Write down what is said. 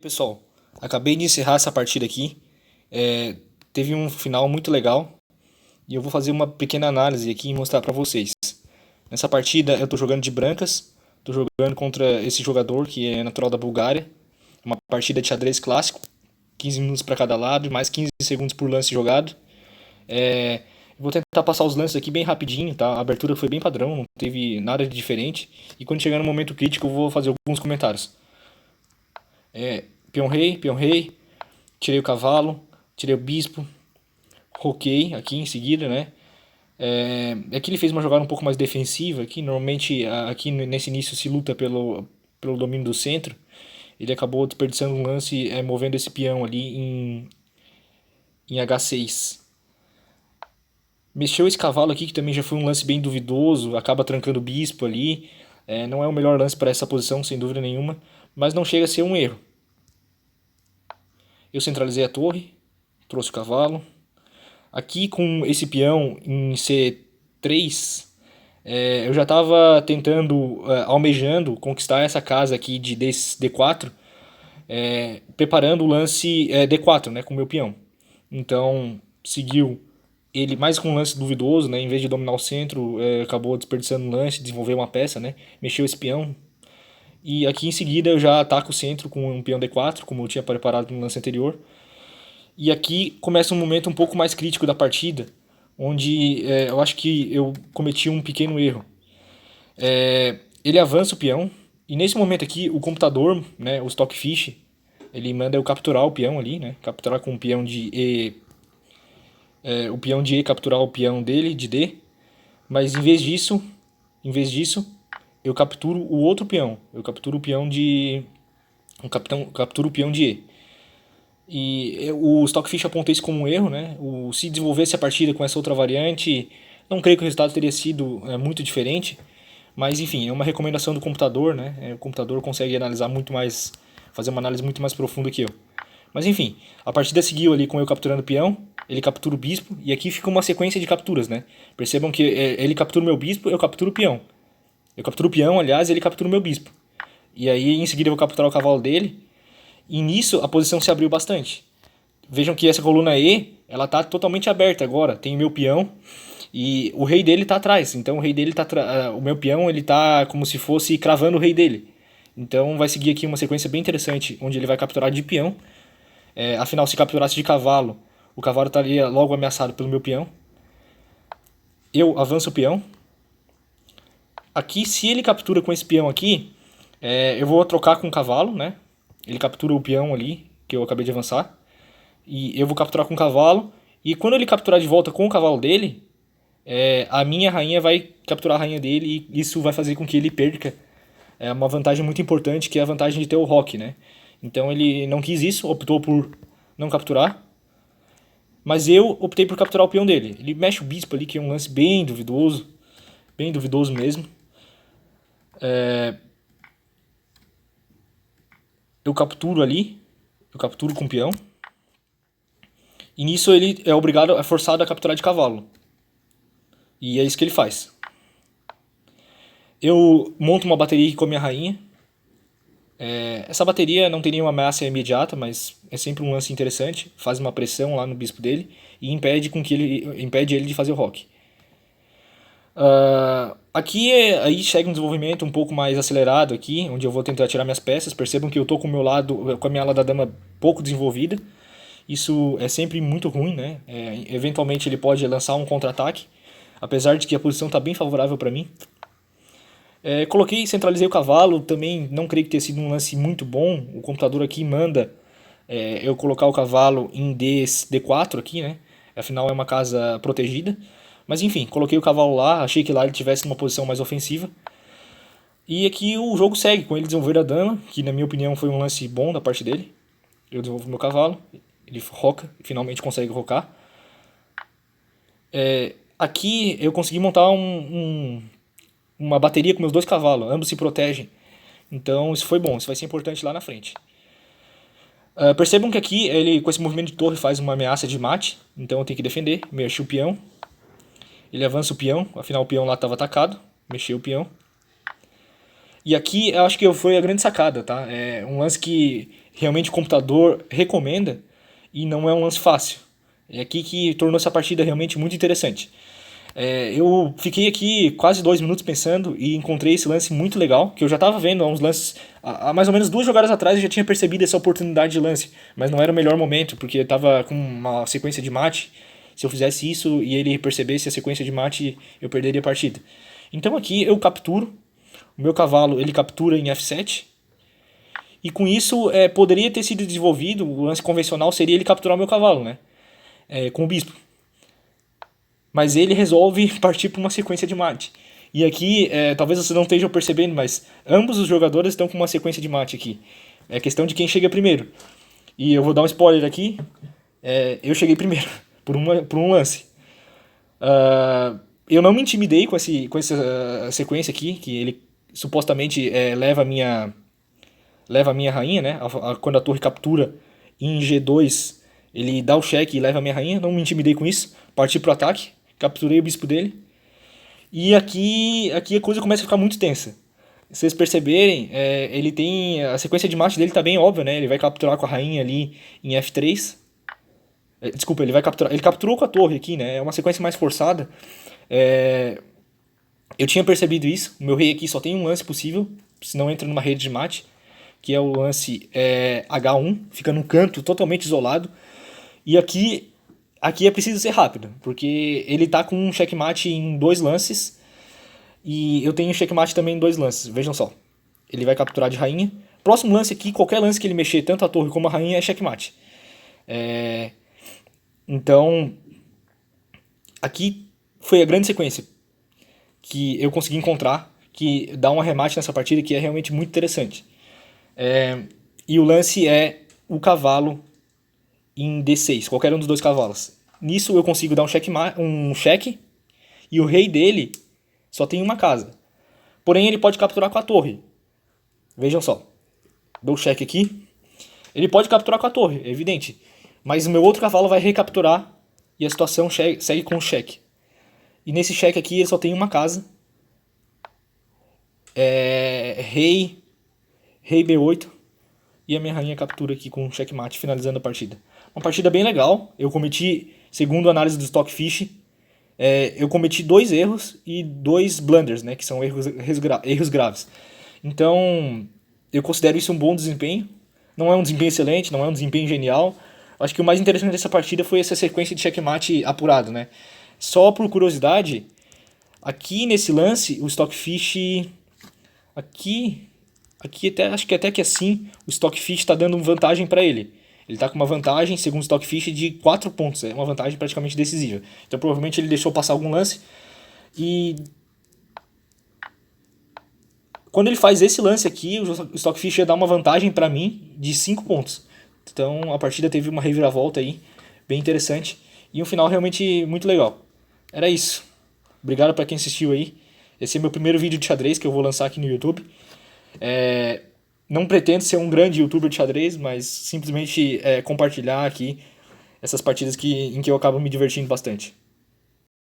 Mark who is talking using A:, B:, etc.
A: Pessoal, acabei de encerrar essa partida aqui. É, Teve um final muito legal e eu vou fazer uma pequena análise aqui e mostrar pra vocês. Nessa partida eu tô jogando de brancas, tô jogando contra esse jogador que é natural da Bulgária. Uma partida de xadrez clássico, 15 minutos para cada lado e mais 15 segundos por lance jogado. Eu vou tentar passar os lances aqui bem rapidinho, tá? A abertura foi bem padrão, não teve nada de diferente. E quando chegar no momento crítico eu vou fazer alguns comentários. Peão rei, tirei o cavalo, tirei o bispo, roquei aqui em seguida, né? Aqui ele fez uma jogada um pouco mais defensiva, aqui normalmente aqui nesse início se luta pelo domínio do centro. Ele acabou desperdiçando um lance movendo esse peão ali em H6. Mexeu esse cavalo aqui, que também já foi um lance bem duvidoso, acaba trancando o bispo ali. Não é o melhor lance para essa posição, sem dúvida nenhuma, mas não chega a ser um erro. Eu centralizei a torre, trouxe o cavalo. Aqui com esse peão em C3, eu já estava tentando, almejando conquistar essa casa aqui de D4, preparando o lance D4, né, com o meu peão. Então, seguiu ele mais com um lance duvidoso, né, em vez de dominar o centro, acabou desperdiçando um lance, desenvolveu uma peça, né, mexeu esse peão. E aqui em seguida eu já ataco o centro com um peão D4, como eu tinha preparado no lance anterior. E aqui começa um momento um pouco mais crítico da partida, onde eu acho que eu cometi um pequeno erro. Ele avança o peão, e nesse momento aqui o computador, né, o Stockfish, ele manda eu capturar o peão ali, né, capturar com o peão de E, o peão de E capturar o peão dele de D, mas em vez disso, eu capturo o outro peão, eu capturo o peão de, capturo o peão de E. E o Stockfish apontou isso como um erro, né? Se desenvolvesse a partida com essa outra variante, não creio que o resultado teria sido muito diferente. Mas enfim, é uma recomendação do computador, né? O computador consegue analisar muito mais, fazer uma análise muito mais profunda que eu. Mas enfim, a partida seguiu ali com eu capturando o peão, ele captura o bispo, e aqui fica uma sequência de capturas, né? Percebam que ele captura o meu bispo, eu capturo o peão. Eu capturo o peão, aliás, ele captura o meu bispo. E aí em seguida eu vou capturar o cavalo dele, e nisso a posição se abriu bastante. Vejam que essa coluna E, ela tá totalmente aberta agora. Tem o meu peão e o rei dele tá atrás. Então o rei dele tá o meu peão, ele tá como se fosse cravando o rei dele. Então vai seguir aqui uma sequência bem interessante, onde ele vai capturar de peão. Afinal, se capturasse de cavalo, o cavalo estaria logo ameaçado pelo meu peão. Eu avanço o peão. Aqui, se ele captura com esse peão aqui, eu vou trocar com o cavalo, né? Ele captura o peão ali, que eu acabei de avançar. E eu vou capturar com o cavalo. E quando ele capturar de volta com o cavalo dele, a minha rainha vai capturar a rainha dele. E isso vai fazer com que ele perca uma vantagem muito importante, que é a vantagem de ter o roque, né? Então ele não quis isso, optou por não capturar. Mas eu optei por capturar o peão dele. Ele mexe o bispo ali, que é um lance bem duvidoso mesmo. Eu capturo ali, eu capturo com o peão. E nisso ele é forçado a capturar de cavalo. E é isso que ele faz. Eu monto uma bateria aqui com a minha rainha. Essa bateria não tem nenhuma ameaça imediata, mas é sempre um lance interessante. Faz uma pressão lá no bispo dele e impede ele de fazer o rock. Aqui aí chega um desenvolvimento um pouco mais acelerado aqui, onde eu vou tentar tirar minhas peças. Percebam que eu tô com o meu lado, com a minha ala da dama pouco desenvolvida. Isso é sempre muito ruim, né? Eventualmente ele pode lançar um contra-ataque, apesar de que a posição está bem favorável para mim. Coloquei, centralizei o cavalo, também não creio que tenha sido um lance muito bom. O computador aqui manda eu colocar o cavalo em D4 aqui, né? Afinal é uma casa protegida. Mas enfim, coloquei o cavalo lá, achei que lá ele tivesse uma posição mais ofensiva. E aqui o jogo segue, com ele desenvolver a dama, que na minha opinião foi um lance bom da parte dele. Eu desenvolvo meu cavalo, ele roca, finalmente consegue rocar. Aqui eu consegui montar uma bateria com meus dois cavalos, ambos se protegem. Então isso foi bom, isso vai ser importante lá na frente. Percebam que aqui ele com esse movimento de torre faz uma ameaça de mate, então eu tenho que defender, mexi o peão. Ele avança o peão, afinal o peão lá estava atacado, mexi o peão. E aqui eu acho que foi a grande sacada, tá? É um lance que realmente o computador recomenda e não é um lance fácil. É aqui que tornou essa partida realmente muito interessante. Eu fiquei aqui quase 2 minutos pensando e encontrei esse lance muito legal, que eu já estava vendo há uns lances, há mais ou menos 2 jogadas atrás eu já tinha percebido essa oportunidade de lance, mas não era o melhor momento, porque eu estava com uma sequência de mate. Se eu fizesse isso e ele percebesse a sequência de mate, eu perderia a partida. Então aqui eu capturo, o meu cavalo ele captura em F7, e com isso poderia ter sido desenvolvido, o lance convencional seria ele capturar o meu cavalo, né? Com o bispo. Mas ele resolve partir para uma sequência de mate. E aqui, talvez você não esteja percebendo, mas ambos os jogadores estão com uma sequência de mate aqui. É questão de quem chega primeiro. E eu vou dar um spoiler aqui. Eu cheguei primeiro, por um lance. Eu não me intimidei com essa sequência aqui, que ele supostamente leva a minha rainha, né? Quando a torre captura em G2, ele dá o cheque e leva a minha rainha. Não me intimidei com isso. Parti pro ataque, capturei o bispo dele. E aqui a coisa começa a ficar muito tensa. Se vocês perceberem, ele tem. A sequência de mate dele tá bem óbvia, né? Ele vai capturar com a rainha ali em F3. Desculpa, ele vai capturar. Ele capturou com a torre aqui, né? É uma sequência mais forçada. É, eu tinha percebido isso. O meu rei aqui só tem um lance possível, senão entra numa rede de mate, que é o lance H1, fica num canto totalmente isolado. E aqui é preciso ser rápido, porque ele tá com um checkmate em 2 lances, e eu tenho checkmate também em 2 lances, vejam só. Ele vai capturar de rainha. Próximo lance aqui, qualquer lance que ele mexer, tanto a torre como a rainha, é checkmate. Então, aqui foi a grande sequência que eu consegui encontrar, que dá um arremate nessa partida que é realmente muito interessante. E o lance é o cavalo em D6, qualquer um dos 2 cavalos. Nisso eu consigo dar um cheque, e o rei dele só tem uma casa. Porém, ele pode capturar com a torre. Vejam só. Dou cheque aqui. Ele pode capturar com a torre, é evidente. Mas o meu outro cavalo vai recapturar e a situação segue com o cheque. E nesse cheque aqui ele só tem uma casa. Rei B8. E a minha rainha captura aqui com um checkmate, finalizando a partida. Uma partida bem legal. Eu cometi, segundo a análise do Stockfish, eu cometi 2 erros e 2 blunders, né, que são erros graves. Então, eu considero isso um bom desempenho. Não é um desempenho excelente, não é um desempenho genial. Acho que o mais interessante dessa partida foi essa sequência de checkmate apurado, né? Só por curiosidade, aqui nesse lance, o Stockfish... Aqui acho que até que assim, o Stockfish está dando vantagem para ele. Ele está com uma vantagem, segundo o Stockfish, de 4 pontos. É uma vantagem praticamente decisiva. Então provavelmente ele deixou passar algum lance. E quando ele faz esse lance aqui, o Stockfish ia dar uma vantagem para mim de 5 pontos. Então a partida teve uma reviravolta aí, bem interessante. E um final realmente muito legal. Era isso. Obrigado para quem assistiu aí. Esse é meu primeiro vídeo de xadrez que eu vou lançar aqui no YouTube. Não pretendo ser um grande youtuber de xadrez, mas simplesmente compartilhar aqui essas partidas em que eu acabo me divertindo bastante.